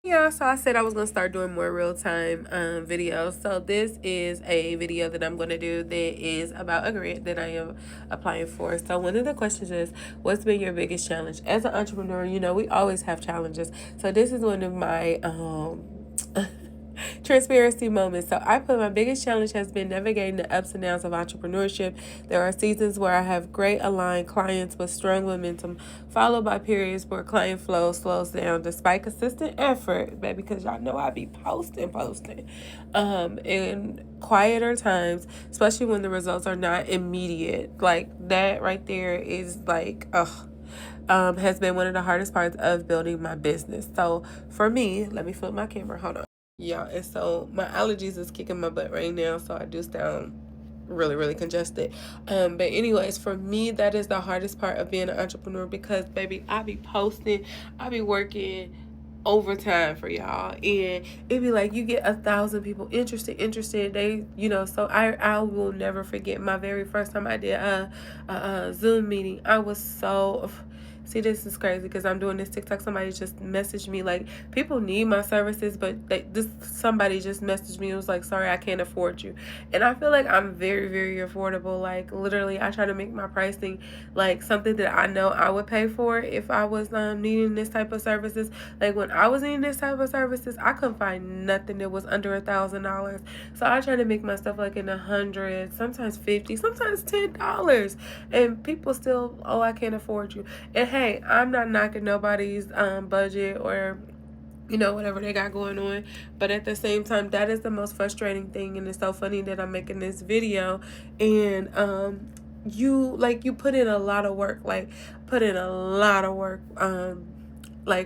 Yeah, so I said I was gonna start doing more real-time videos. So this is a video that I'm gonna do that is about a grant that I am applying for. So one of the questions is, what's been your biggest challenge? As an entrepreneur, we always have challenges. So this is one of my transparency moments. So I put my biggest challenge has been navigating the ups and downs of entrepreneurship. There are seasons where I have great aligned clients with strong momentum, followed by periods where client flow slows down despite consistent effort, baby, because y'all know I be posting. In quieter times, especially when the results are not immediate. Like that right there is like, ugh. Has been one of the hardest parts of building my business. So for me, let me flip my camera. Hold on. Yeah, and so my allergies is kicking my butt right now, so I do sound really congested. But anyways, for me, that is the hardest part of being an entrepreneur because baby, I be posting, I be working overtime for y'all, and it be like you get 1,000 people interested. They, so I will never forget my very first time I did a Zoom meeting. I was so. See, this is crazy because I'm doing this TikTok. Somebody just messaged me like, people need my services, but somebody just messaged me. It was like, sorry, I can't afford you. And I feel like I'm very affordable. Like literally, I try to make my pricing like something that I know I would pay for if I was needing this type of services. Like when I was needing this type of services, I couldn't find nothing that was under $1,000. So I try to make my stuff like in 100, sometimes 50, sometimes $10, and people still, oh, I can't afford you. And hey, I'm not knocking nobody's budget or whatever they got going on, but at the same time, that is the most frustrating thing. And it's so funny that I'm making this video, and you put in a lot of work, like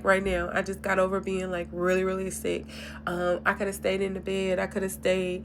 right now I just got over being like really sick. I could have stayed in the bed, I could have stayed,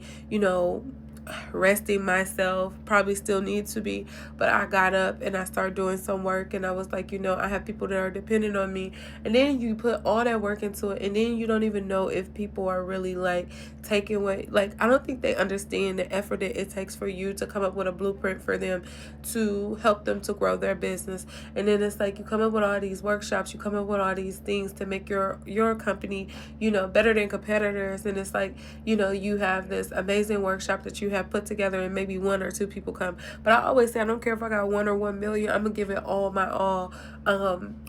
resting myself, probably still need to be, but I got up and I started doing some work, and I was like, I have people that are dependent on me. And then you put all that work into it, and then you don't even know if people are really like taking away, like I don't think they understand the effort that it takes for you to come up with a blueprint for them to help them to grow their business. And then it's like you come up with all these workshops, you come up with all these things to make your company better than competitors. And it's like you have this amazing workshop that you have put together, and maybe one or two people come, but I always say I don't care if I got 1 or 1 million, I'm gonna give it all my all.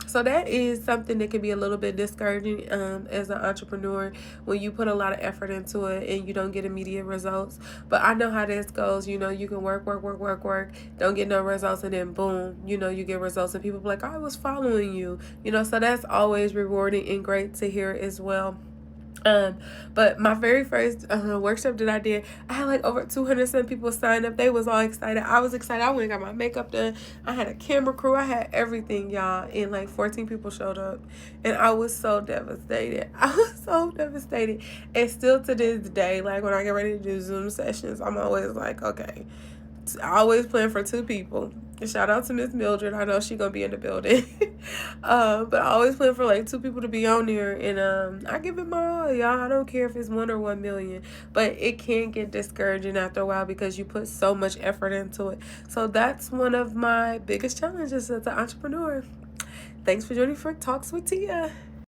So that is something that can be a little bit discouraging as an entrepreneur when you put a lot of effort into it and you don't get immediate results. But I know how this goes. You can work, don't get no results, and then boom, you get results, and people be like, I was following you. So that's always rewarding and great to hear as well. But my very first workshop that I did, I had like over 200 some people sign up. They was all excited. I was excited. I went and got my makeup done. I had a camera crew. I had everything, y'all. And like 14 people showed up. And I was so devastated. I was so devastated. And still to this day, like when I get ready to do Zoom sessions, I'm always like, okay, I always plan for 2 people. Shout out to Miss Mildred. I know she gonna be in the building. But I always plan for like 2 people to be on there, and I give it my all, y'all. I don't care if it's 1 or 1 million, but it can get discouraging after a while because you put so much effort into it. So that's one of my biggest challenges as an entrepreneur. Thanks for joining for Talks with Tia.